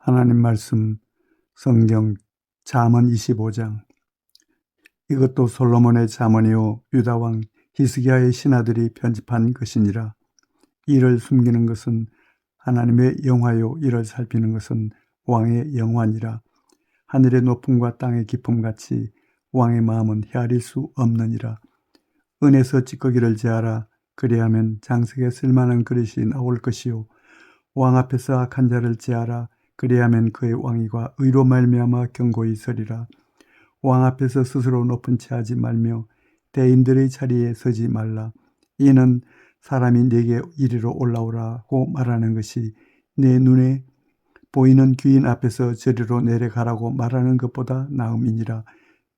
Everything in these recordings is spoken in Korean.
하나님 말씀 성경 잠언 25장. 이것도 솔로몬의 잠언이요 유다 왕 히스기야의 신하들이 편집한 것이니라. 이를 숨기는 것은 하나님의 영화요 이를 살피는 것은 왕의 영화니라. 하늘의 높음과 땅의 깊음 같이 왕의 마음은 헤아릴 수 없느니라. 은에서 찌꺼기를 제하라. 그리하면 장석에 쓸만한 그릇이 나올 것이요 왕 앞에서 악한 자를 제하라. 그리하면 그의 왕위가 의로 말미암아 견고히 서리라. 왕 앞에서 스스로 높은 채 하지 말며 대인들의 자리에 서지 말라. 이는 사람이 네게 이리로 올라오라고 말하는 것이 내 눈에 보이는 귀인 앞에서 저리로 내려가라고 말하는 것보다 나음이니라.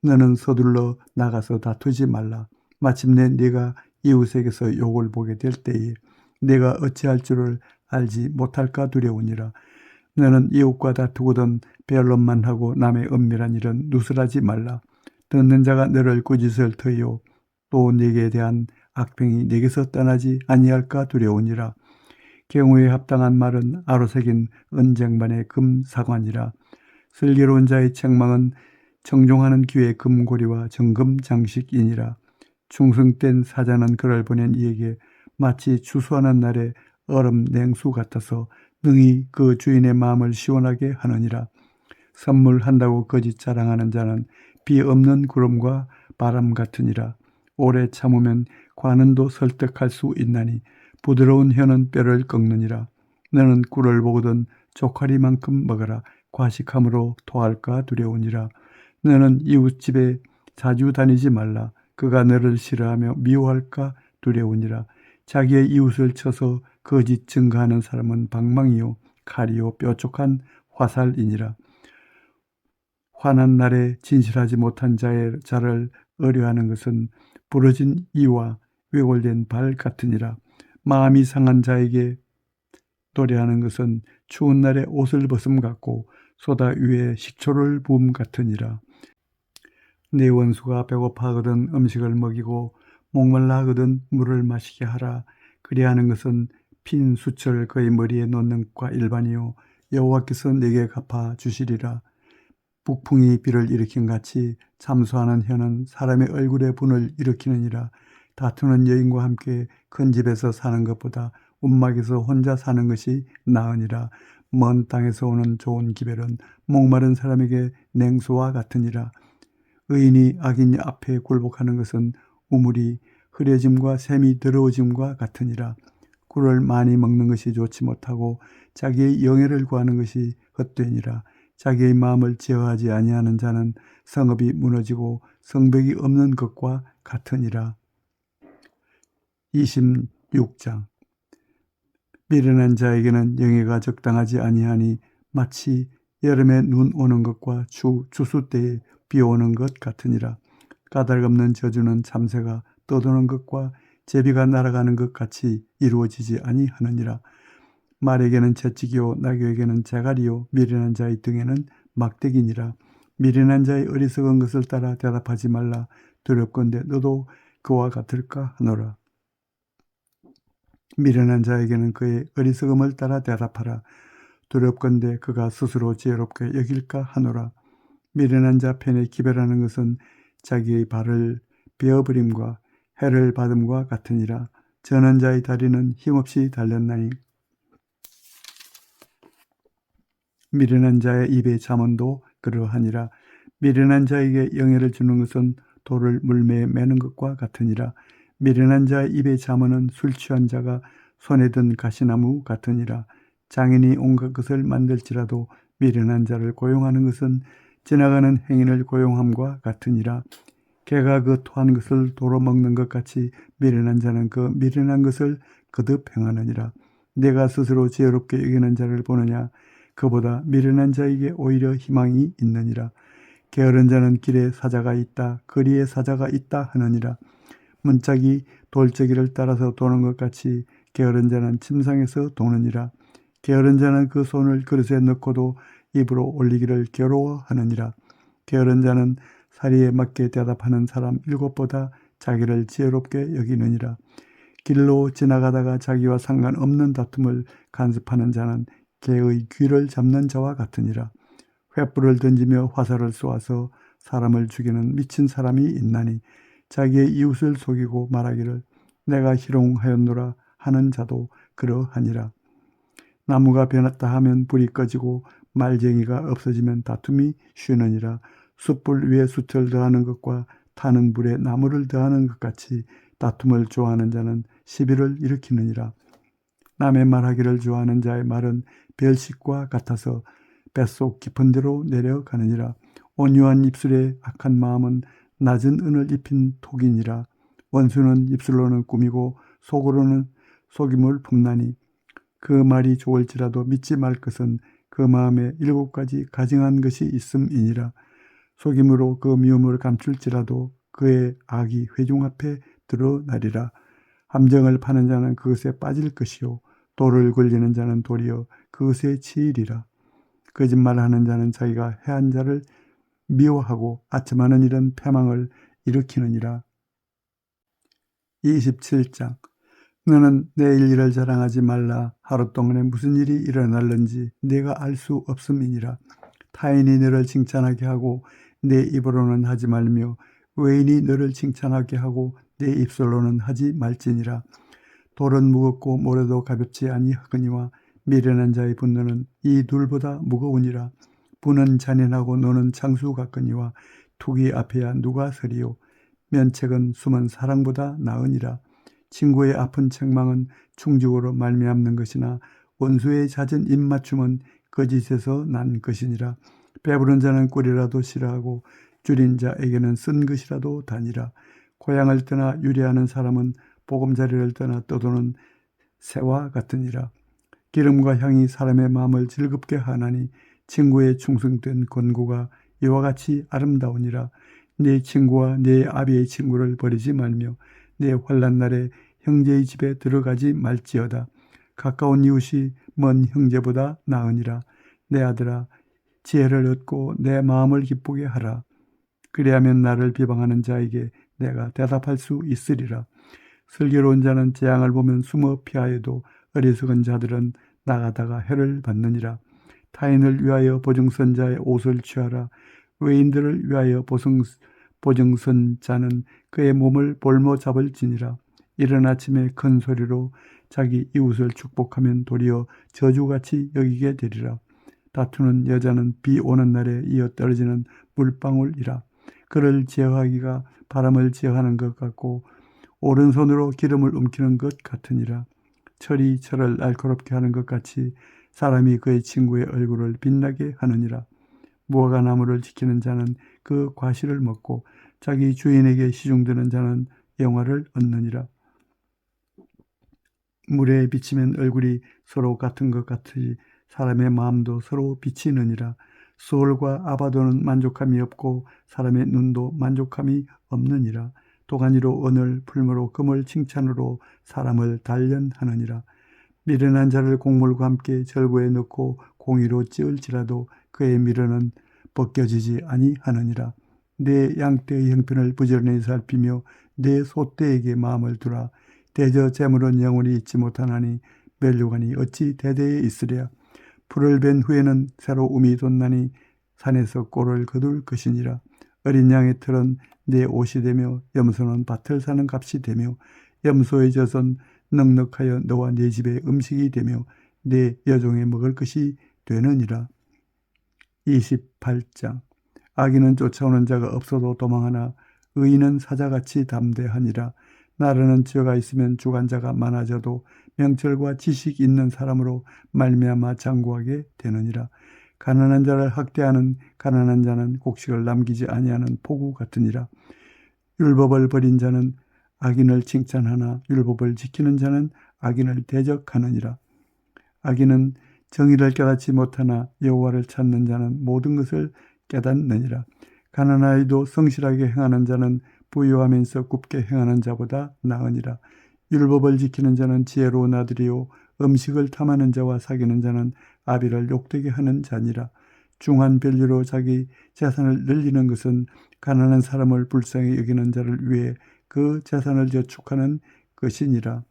너는 서둘러 나가서 다투지 말라. 마침내 네가 이웃에게서 욕을 보게 될 때에 네가 어찌할 줄을 알지 못할까 두려우니라. 너는 이웃과 다투거든 변론만 하고 남의 은밀한 일은 누설하지 말라. 듣는 자가 너를 꾸짖을 터이요 또 네게 대한 악평이 네게서 떠나지 아니할까 두려우니라. 경우에 합당한 말은 아로새긴 은쟁반의 금사관이라. 슬기로운 자의 책망은 청종하는 귀의 금고리와 정금 장식이니라. 충성된 사자는 그를 보낸 이에게 마치 추수하는 날의 얼음 냉수 같아서 능히 그 주인의 마음을 시원하게 하느니라. 선물한다고 거짓 자랑하는 자는 비 없는 구름과 바람 같으니라. 오래 참으면 관원도 설득할 수 있나니 부드러운 혀는 뼈를 꺾느니라. 너는 꿀을 보거든 쪽파리만큼 먹어라. 과식함으로 토할까 두려우니라. 너는 이웃집에 자주 다니지 말라. 그가 너를 싫어하며 미워할까 두려우니라. 자기의 이웃을 쳐서 거짓 증거하는 사람은 방망이요 칼이요 뾰족한 화살이니라. 화난 날에 진실하지 못한 자를 의뢰하는 것은 부러진 이와 왜골된 발 같으니라. 마음이 상한 자에게 도래하는 것은 추운 날에 옷을 벗음 같고 소다 위에 식초를 부음 같으니라. 내 원수가 배고파하거든 음식을 먹이고 목말라 하거든 물을 마시게 하라. 그리하는 것은 핀 수철 그의 머리에 놓는 것과 일반이요 여호와께서 내게 갚아 주시리라. 북풍이 비를 일으킨 같이 참소하는 혀는 사람의 얼굴에 분을 일으키느니라. 다투는 여인과 함께 큰 집에서 사는 것보다 움막에서 혼자 사는 것이 나으니라. 먼 땅에서 오는 좋은 기별은 목마른 사람에게 냉수와 같으니라. 의인이 악인 앞에 굴복하는 것은 우물이 흐려짐과 샘이 더러워짐과 같으니라. 꿀을 많이 먹는 것이 좋지 못하고 자기의 영예를 구하는 것이 헛되니라. 자기의 마음을 제어하지 아니하는 자는 성읍이 무너지고 성벽이 없는 것과 같으니라. 26장. 미련한 자에게는 영예가 적당하지 아니하니 마치 여름에 눈 오는 것과 추수 때에 비 오는 것 같으니라. 까닭없는 저주는 참새가 떠도는 것과 제비가 날아가는 것 같이 이루어지지 아니하느니라. 말에게는 채찍이요 나귀에게는 재갈이요 미련한 자의 등에는 막대기니라. 미련한 자의 어리석은 것을 따라 대답하지 말라. 두렵건대 너도 그와 같을까 하노라. 미련한 자에게는 그의 어리석음을 따라 대답하라. 두렵건대 그가 스스로 지혜롭게 여길까 하노라. 미련한 자 편에 기별하는 것은 자기의 발을 베어버림과 해를 받음과 같으니라. 저는 자의 다리는 힘없이 달렸나니 미련한 자의 입의 잠언도 그러하니라. 미련한 자에게 영예를 주는 것은 돌을 물매에 매는 것과 같으니라. 미련한 자의 입의 잠언은 술 취한 자가 손에 든 가시나무 같으니라. 장인이 온갖 것을 만들지라도 미련한 자를 고용하는 것은 지나가는 행인을 고용함과 같으니라. 개가 그 토한 것을 도로 먹는 것 같이 미련한 자는 그 미련한 것을 거듭 행하느니라. 내가 스스로 지혜롭게 여기는 자를 보느냐. 그보다 미련한 자에게 오히려 희망이 있느니라. 게으른 자는 길에 사자가 있다 거리에 사자가 있다 하느니라. 문짝이 돌저기를 따라서 도는 것 같이 게으른 자는 침상에서 도느니라. 게으른 자는 그 손을 그릇에 넣고도 입으로 올리기를 괴로워하느니라. 게으른 자는 사리에 맞게 대답하는 사람 7보다 자기를 지혜롭게 여기느니라. 길로 지나가다가 자기와 상관없는 다툼을 간섭하는 자는 개의 귀를 잡는 자와 같으니라. 횃불을 던지며 화살을 쏘아서 사람을 죽이는 미친 사람이 있나니 자기의 이웃을 속이고 말하기를 내가 희롱하였노라 하는 자도 그러하니라. 나무가 변했다 하면 불이 꺼지고 말쟁이가 없어지면 다툼이 쉬느니라. 숯불 위에 숯을 더하는 것과 타는 불에 나무를 더하는 것 같이 다툼을 좋아하는 자는 시비를 일으키느니라. 남의 말하기를 좋아하는 자의 말은 별식과 같아서 뱃속 깊은 데로 내려가느니라. 온유한 입술에 악한 마음은 낮은 은을 입힌 톡이니라. 원수는 입술로는 꾸미고 속으로는 속임을 품나니 그 말이 좋을지라도 믿지 말 것은 그 마음에 7가지 가증한 것이 있음이니라. 속임으로 그 미움을 감출지라도 그의 악이 회중 앞에 드러나리라. 함정을 파는 자는 그것에 빠질 것이요 돌을 굴리는 자는 도리어 그것에 치이리라. 거짓말하는 자는 자기가 해한 자를 미워하고 아첨하는 일은 패망을 일으키느니라. 27장 너는 내일 일을 자랑하지 말라. 하루 동안에 무슨 일이 일어날는지 네가 알 수 없음이니라. 타인이 너를 칭찬하게 하고 내 입으로는 하지 말며 외인이 너를 칭찬하게 하고 내 입술로는 하지 말지니라. 돌은 무겁고 모래도 가볍지 아니하거니와 미련한 자의 분노는 이 둘보다 무거우니라. 부는 잔인하고 노는 창수 같거니와 투기 앞에야 누가 서리요. 면책은 숨은 사랑보다 나으니라. 친구의 아픈 책망은 충직으로 말미암는 것이나 원수의 잦은 입맞춤은 거짓에서 난 것이니라. 배부른 자는 꿀이라도 싫어하고 줄인 자에게는 쓴 것이라도 다니라. 고향을 떠나 유래하는 사람은 보금자리를 떠나 떠도는 새와 같으니라. 기름과 향이 사람의 마음을 즐겁게 하나니 친구의 충성된 권고가 이와 같이 아름다우니라. 네 친구와 네 아비의 친구를 버리지 말며 네 환난 날에 형제의 집에 들어가지 말지어다. 가까운 이웃이 먼 형제보다 나으니라. 내 아들아 지혜를 얻고 내 마음을 기쁘게 하라. 그리하면 나를 비방하는 자에게 내가 대답할 수 있으리라. 슬기로운 자는 재앙을 보면 숨어 피하여도 어리석은 자들은 나가다가 해를 받느니라. 타인을 위하여 보증선 자의 옷을 취하라. 외인들을 위하여 보증선 자는 그의 몸을 볼모 잡을지니라. 이른 아침에 큰 소리로 자기 이웃을 축복하면 도리어 저주같이 여기게 되리라. 다투는 여자는 비 오는 날에 이어 떨어지는 물방울이라. 그를 제어하기가 바람을 제어하는 것 같고 오른손으로 기름을 움키는 것 같으니라. 철이 철을 날카롭게 하는 것 같이 사람이 그의 친구의 얼굴을 빛나게 하느니라. 무화과 나무를 지키는 자는 그 과실을 먹고 자기 주인에게 시중드는 자는 영화를 얻느니라. 물에 비치면 얼굴이 서로 같은 것 같이 사람의 마음도 서로 비치느니라. 수월과 아바도는 만족함이 없고 사람의 눈도 만족함이 없느니라. 도가니로 은을 풀무로 금을 칭찬으로 사람을 단련하느니라. 미련한 자를 곡물과 함께 절구에 넣고 공의로 찌을지라도 그의 미련은 벗겨지지 아니하느니라. 내 양떼의 형편을 부지런히 살피며 내 소떼에게 마음을 두라. 대저 재물은 영원히 있지 못하나니 멸류관이 어찌 대대에 있으랴. 풀을 벤 후에는 새로 움이 돋나니 산에서 꼴을 거둘 것이니라. 어린 양의 털은 내 옷이 되며 염소는 밭을 사는 값이 되며 염소의 젖은 넉넉하여 너와 네 집의 음식이 되며 네 여종의 먹을 것이 되느니라. 28장 악인은 쫓아오는 자가 없어도 도망하나 의인은 사자같이 담대하니라. 나라는 지어가 있으면 주관자가 많아져도 명철과 지식 있는 사람으로 말미암아 장구하게 되느니라. 가난한 자를 학대하는 가난한 자는 곡식을 남기지 아니하는 포구 같으니라. 율법을 버린 자는 악인을 칭찬하나 율법을 지키는 자는 악인을 대적하느니라. 악인은 정의를 깨닫지 못하나 여호와를 찾는 자는 모든 것을 깨닫느니라. 가난하여도 성실하게 행하는 자는 부유하면서 굽게 행하는 자보다 나으니라. 율법을 지키는 자는 지혜로운 아들이요 음식을 탐하는 자와 사귀는 자는 아비를 욕되게 하는 자니라. 중한 별리로 자기 재산을 늘리는 것은 가난한 사람을 불쌍히 여기는 자를 위해 그 재산을 저축하는 것이니라.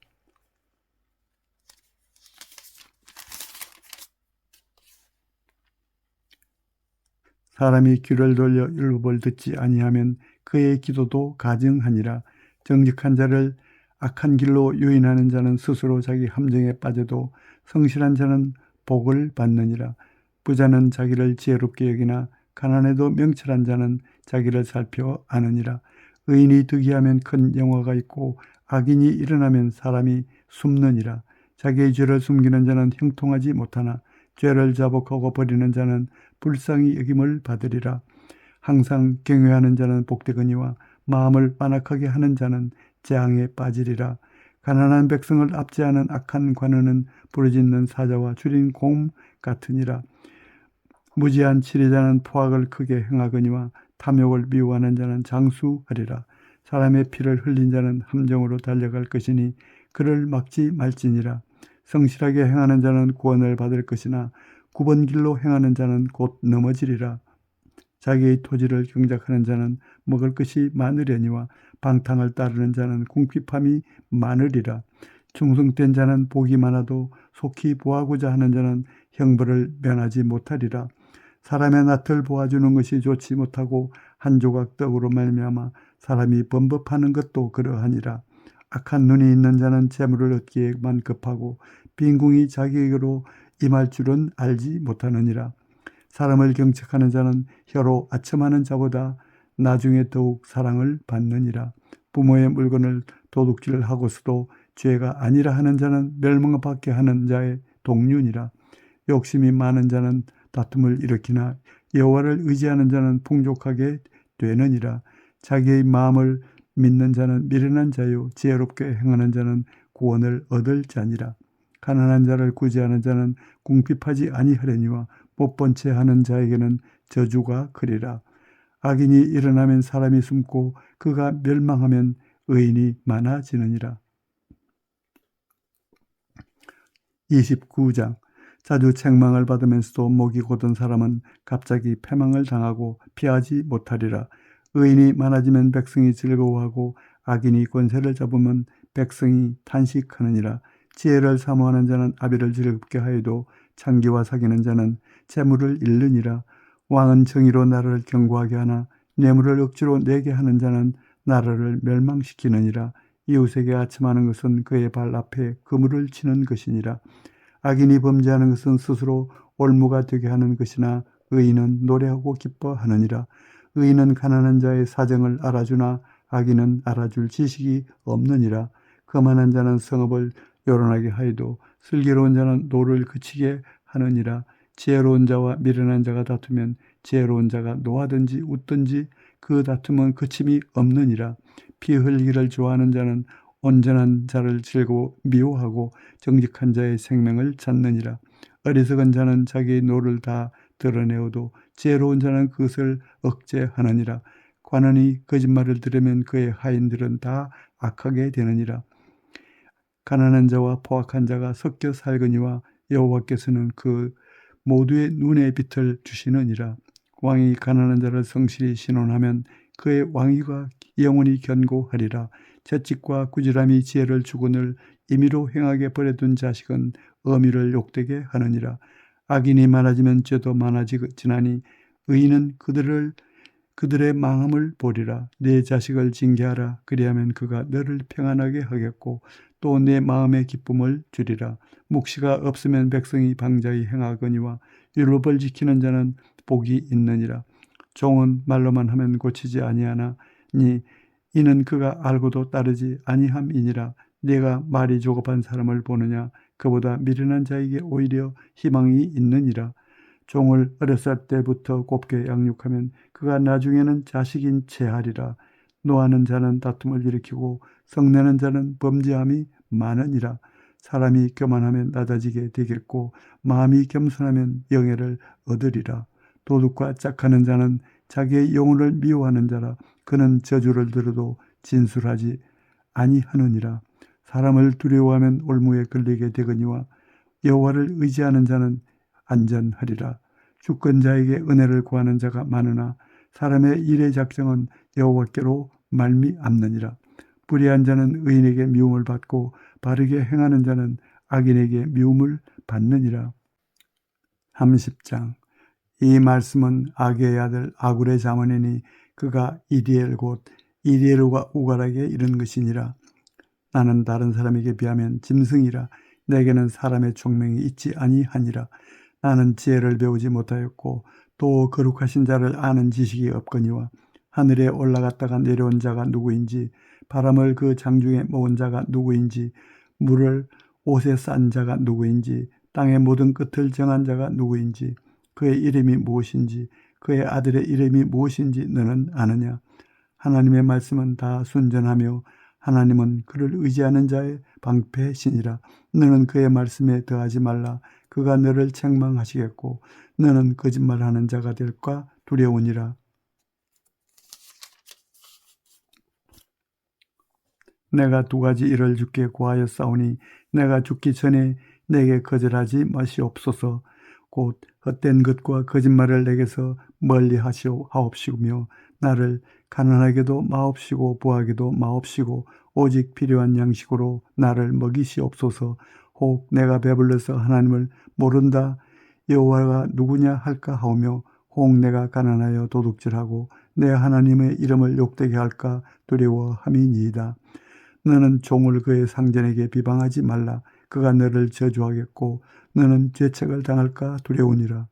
사람이 귀를 돌려 율법을 듣지 아니하면 그의 기도도 가증하니라. 정직한 자를 악한 길로 유인하는 자는 스스로 자기 함정에 빠져도 성실한 자는 복을 받느니라. 부자는 자기를 지혜롭게 여기나 가난해도 명철한 자는 자기를 살펴 아느니라. 의인이 득이하면 큰 영화가 있고 악인이 일어나면 사람이 숨느니라. 자기의 죄를 숨기는 자는 형통하지 못하나 죄를 자복하고 버리는 자는 불쌍히 여김을 받으리라. 항상 경외하는 자는 복되거니와 마음을 완악하게 하는 자는 재앙에 빠지리라. 가난한 백성을 압제하는 악한 관원은 부르짖는 사자와 줄인 곰 같으니라. 무지한 치리자는 포악을 크게 행하거니와 탐욕을 미워하는 자는 장수하리라. 사람의 피를 흘린 자는 함정으로 달려갈 것이니 그를 막지 말지니라. 성실하게 행하는 자는 구원을 받을 것이나 굽은 길로 행하는 자는 곧 넘어지리라. 자기의 토지를 경작하는 자는 먹을 것이 많으려니와 방탕을 따르는 자는 궁핍함이 많으리라. 충성된 자는 복이 많아도 속히 보하고자 하는 자는 형벌을 면하지 못하리라. 사람의 낯을 보아주는 것이 좋지 못하고 한 조각 떡으로 말미암아 사람이 범법하는 것도 그러하니라. 악한 눈이 있는 자는 재물을 얻기에만 급하고 빈궁이 자기에게로 임할 줄은 알지 못하느니라. 사람을 경책하는 자는 혀로 아첨하는 자보다 나중에 더욱 사랑을 받느니라. 부모의 물건을 도둑질하고서도 죄가 아니라 하는 자는 멸망받게 하는 자의 동류니라. 욕심이 많은 자는 다툼을 일으키나 여호와를 의지하는 자는 풍족하게 되느니라. 자기의 마음을 믿는 자는 미련한 자요 지혜롭게 행하는 자는 구원을 얻을 자니라. 가난한 자를 구제하는 자는 궁핍하지 아니하려니와 못본 채 하는 자에게는 저주가 크리라. 악인이 일어나면 사람이 숨고 그가 멸망하면 의인이 많아지느니라. 29장. 자주 책망을 받으면서도 목이 곧은 사람은 갑자기 패망을 당하고 피하지 못하리라. 의인이 많아지면 백성이 즐거워하고 악인이 권세를 잡으면 백성이 탄식하느니라. 지혜를 사모하는 자는 아비를 즐겁게 하여도 창기와 사귀는 자는 재물을 잃느니라. 왕은 정의로 나라를 견고하게 하나 뇌물을 억지로 내게 하는 자는 나라를 멸망시키느니라. 이웃에게 아첨하는 것은 그의 발 앞에 그물을 치는 것이니라. 악인이 범죄하는 것은 스스로 올무가 되게 하는 것이나 의인은 노래하고 기뻐하느니라. 의인은 가난한 자의 사정을 알아주나 악인은 알아줄 지식이 없느니라. 거만한 자는 성읍을 요란하게 하여도 슬기로운 자는 노를 그치게 하느니라. 지혜로운 자와 미련한 자가 다투면 지혜로운 자가 노하든지 웃든지 그 다툼은 그침이 없느니라. 피 흘리기를 좋아하는 자는 온전한 자를 즐거워 미워하고 정직한 자의 생명을 찾느니라. 어리석은 자는 자기의 노를 다 드러내어도 지혜로운 자는 그것을 억제하느니라. 관원이 거짓말을 들으면 그의 하인들은 다 악하게 되느니라. 가난한 자와 포악한 자가 섞여 살거니와 여호와께서는 그 모두의 눈의 빛을 주시느니라. 왕이 가난한 자를 성실히 신원하면 그의 왕위가 영원히 견고하리라. 채찍과 꾸지람이 지혜를 주거늘 임의로 행하게 버려둔 자식은 어미를 욕되게 하느니라. 악인이 많아지면 죄도 많아지나니 의인은 그들의 망함을 보리라. 내 자식을 징계하라. 그리하면 그가 너를 평안하게 하겠고 또 내 마음의 기쁨을 주리라. 묵시가 없으면 백성이 방자히 행하거니와 율법을 지키는 자는 복이 있느니라. 종은 말로만 하면 고치지 아니하나니 이는 그가 알고도 따르지 아니함이니라. 네가 말이 조급한 사람을 보느냐? 그보다 미련한 자에게 오히려 희망이 있느니라. 종을 어렸을 때부터 곱게 양육하면 그가 나중에는 자식인 채 하리라. 노하는 자는 다툼을 일으키고 성내는 자는 범죄함이 많으니라. 사람이 교만하면 낮아지게 되겠고 마음이 겸손하면 영예를 얻으리라. 도둑과 짝하는 자는 자기의 영혼을 미워하는 자라. 그는 저주를 들어도 진술하지 아니하느니라. 사람을 두려워하면 올무에 걸리게 되거니와 여호와를 의지하는 자는 안전하리라. 주권자에게 은혜를 구하는 자가 많으나 사람의 일의 작정은 여호와께로 말미암느니라. 불의한 자는 의인에게 미움을 받고 바르게 행하는 자는 악인에게 미움을 받느니라. 30장. 이 말씀은 아게의 아들 아굴의 자문이니 그가 이디엘 곧 이디엘과 우갈에게 이른 것이니라. 나는 다른 사람에게 비하면 짐승이라. 내게는 사람의 총명이 있지 아니하니라. 나는 지혜를 배우지 못하였고 또 거룩하신 자를 아는 지식이 없거니와 하늘에 올라갔다가 내려온 자가 누구인지 바람을 그 장중에 모은 자가 누구인지 물을 옷에 싼 자가 누구인지 땅의 모든 끝을 정한 자가 누구인지 그의 이름이 무엇인지 그의 아들의 이름이 무엇인지 너는 아느냐. 하나님의 말씀은 다 순전하며 하나님은 그를 의지하는 자의 방패시니라. 너는 그의 말씀에 더하지 말라. 그가 너를 책망하시겠고 너는 거짓말하는 자가 될까 두려우니라. 내가 두 가지 일을 주께 구하였사오니 내가 죽기 전에 내게 거절하지 마시옵소서. 곧 헛된 것과 거짓말을 내게서 멀리 하옵시며 나를 가난하게도 마옵시고 부하게도 마옵시고 오직 필요한 양식으로 나를 먹이시옵소서. 혹 내가 배불러서 하나님을 모른다 여호와가 누구냐 할까 하오며 혹 내가 가난하여 도둑질하고 내 하나님의 이름을 욕되게 할까 두려워함이니이다. 너는 종을 그의 상전에게 비방하지 말라. 그가 너를 저주하겠고 너는 죄책을 당할까 두려우니라.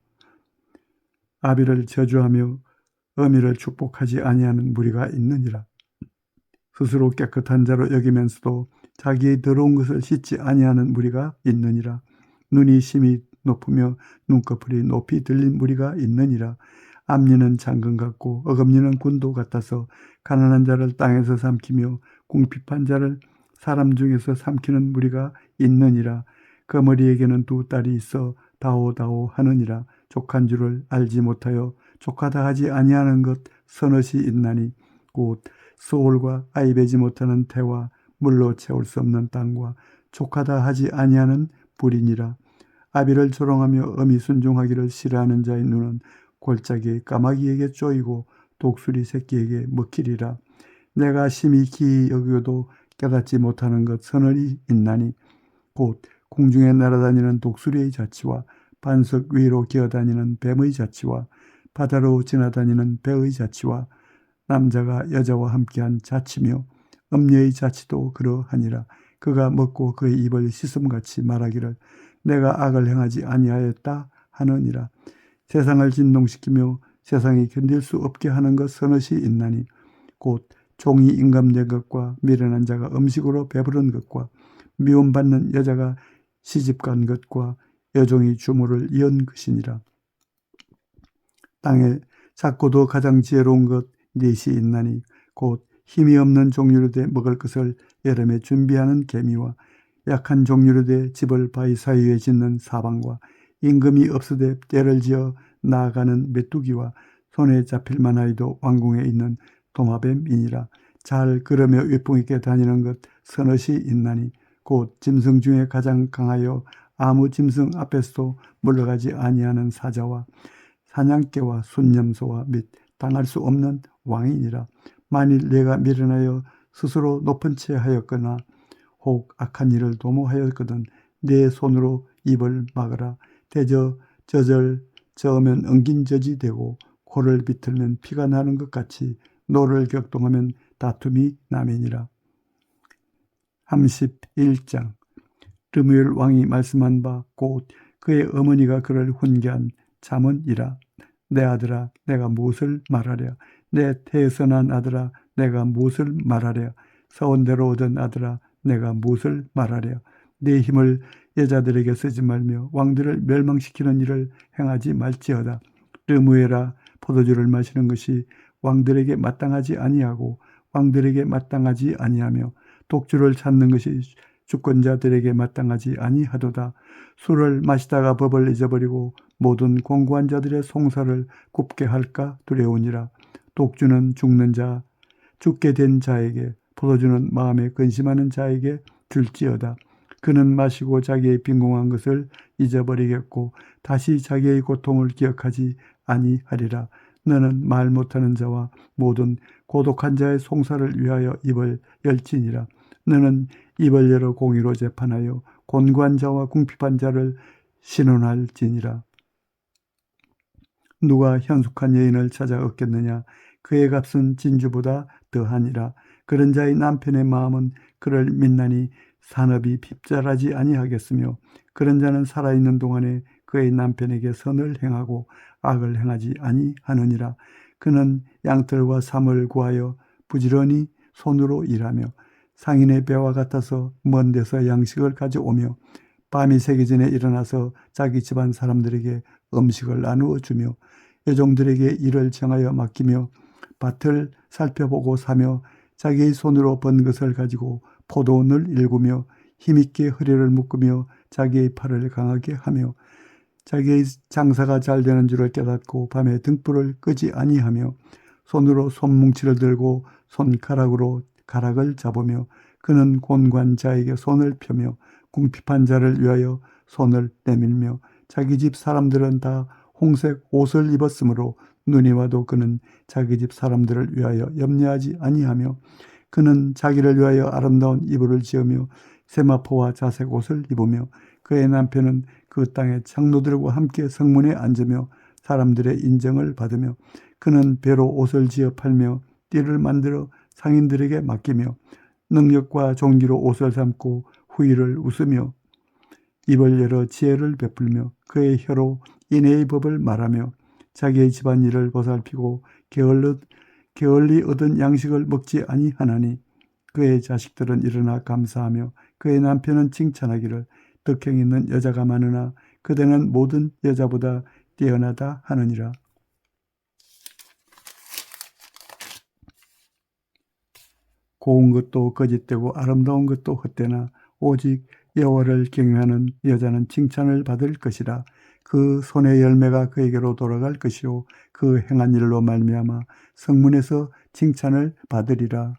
아비를 저주하며 어미를 축복하지 아니하는 무리가 있느니라. 스스로 깨끗한 자로 여기면서도 자기의 더러운 것을 씻지 아니하는 무리가 있느니라. 눈이 심히 높으며 눈꺼풀이 높이 들린 무리가 있느니라. 앞니는 장금 같고 어금니는 군도 같아서 가난한 자를 땅에서 삼키며 궁핍한 자를 사람 중에서 삼키는 무리가 있느니라. 그 머리에게는 두 딸이 있어 다오다오 하느니라. 족한 줄을 알지 못하여 족하다 하지 아니하는 것 서넛이 있나니 곧 소울과 아이 베지 못하는 태와 물로 채울 수 없는 땅과 족하다 하지 아니하는 불이니라. 아비를 조롱하며 어미 순종하기를 싫어하는 자의 눈은 골짜기 까마귀에게 쪼이고 독수리 새끼에게 먹히리라. 내가 심히 기이 여기고도 깨닫지 못하는 것 서늘이 있나니 곧 공중에 날아다니는 독수리의 자치와 반석 위로 기어다니는 뱀의 자치와 바다로 지나다니는 배의 자치와 남자가 여자와 함께한 자치며 음녀의 자치도 그러하니라. 그가 먹고 그의 입을 씻음같이 말하기를 내가 악을 행하지 아니하였다 하느니라. 세상을 진동시키며 세상이 견딜 수 없게 하는 것 서너시 있나니 곧 종이 임금된 것과 미련한 자가 음식으로 배부른 것과 미움받는 여자가 시집간 것과 여종이 주모를 이은 것이니라. 땅에 작고도 가장 지혜로운 것 넷이 있나니 곧 힘이 없는 종류로 돼 먹을 것을 여름에 준비하는 개미와 약한 종류로 돼 집을 바위 사이에 짓는 사방과 임금이 없으되 때를 지어 나아가는 메뚜기와 손에 잡힐만 하여도 왕궁에 있는 도마뱀이니라. 잘 걸으며 위풍 있게 다니는 것 서넛이 있나니 곧 짐승 중에 가장 강하여 아무 짐승 앞에서도 물러가지 아니하는 사자와 사냥개와 순념소와 및 당할 수 없는 왕이니라. 만일 내가 미련하여 스스로 높은 채 하였거나 혹 악한 일을 도모하였거든 내 손으로 입을 막으라. 대저 저절 저으면 엉긴 젖이 되고 코를 비틀면 피가 나는 것 같이 노를 격동하면 다툼이 나매니라. 31장 르무엘 왕이 말씀한 바 곧 그의 어머니가 그를 훈계한 잠언이라. 내 아들아 내가 무엇을 말하랴. 내 태에서 난 아들아 내가 무엇을 말하랴. 서원대로 얻은 아들아 내가 무엇을 말하랴. 내 힘을 여자들에게 쓰지 말며 왕들을 멸망시키는 일을 행하지 말지어다. 르무엘아 포도주를 마시는 것이 왕들에게 마땅하지 아니하고 왕들에게 마땅하지 아니하며 독주를 찾는 것이 주권자들에게 마땅하지 아니하도다. 술을 마시다가 법을 잊어버리고 모든 공고한 자들의 송사를 굽게 할까 두려우니라. 독주는 죽는 자, 죽게 된 자에게, 포도주는 마음에 근심하는 자에게 줄지어다. 그는 마시고 자기의 빈궁한 것을 잊어버리겠고 다시 자기의 고통을 기억하지 아니하리라. 너는 말 못하는 자와 모든 고독한 자의 송사를 위하여 입을 열지니라. 너는 입을 열어 공의로 재판하여 곤고한 자와 궁핍한 자를 신원할지니라. 누가 현숙한 여인을 찾아 얻겠느냐. 그의 값은 진주보다 더하니라. 그런 자의 남편의 마음은 그를 믿나니 산업이 핍절하지 아니하겠으며 그런 자는 살아있는 동안에 그의 남편에게 선을 행하고 악을 행하지 아니하느니라. 그는 양털과 삼을 구하여 부지런히 손으로 일하며 상인의 배와 같아서 먼 데서 양식을 가져오며 밤이 새기 전에 일어나서 자기 집안 사람들에게 음식을 나누어 주며 여종들에게 일을 정하여 맡기며 밭을 살펴보고 사며 자기의 손으로 번 것을 가지고 포도원을 일구며 힘있게 허리를 묶으며 자기의 팔을 강하게 하며 자기의 장사가 잘 되는 줄을 깨닫고 밤에 등불을 끄지 아니하며 손으로 손뭉치를 들고 손가락으로 가락을 잡으며 그는 곤고한 자에게 손을 펴며 궁핍한 자를 위하여 손을 내밀며 자기 집 사람들은 다 홍색 옷을 입었으므로 눈이 와도 그는 자기 집 사람들을 위하여 염려하지 아니하며 그는 자기를 위하여 아름다운 이불을 지으며 세마포와 자색 옷을 입으며 그의 남편은 그 땅의 장로들과 함께 성문에 앉으며 사람들의 인정을 받으며 그는 배로 옷을 지어 팔며 띠를 만들어 상인들에게 맡기며 능력과 종기로 옷을 삼고 후일을 웃으며 입을 열어 지혜를 베풀며 그의 혀로 인애의 법을 말하며 자기의 집안일을 보살피고 게을리 얻은 양식을 먹지 아니하나니 그의 자식들은 일어나 감사하며 그의 남편은 칭찬하기를 덕행 있는 여자가 많으나 그대는 모든 여자보다 뛰어나다 하느니라. 고운 것도 거짓되고 아름다운 것도 헛되나 오직 여호와를 경외하는 여자는 칭찬을 받을 것이라. 그 손의 열매가 그에게로 돌아갈 것이요 그 행한 일로 말미암아 성문에서 칭찬을 받으리라.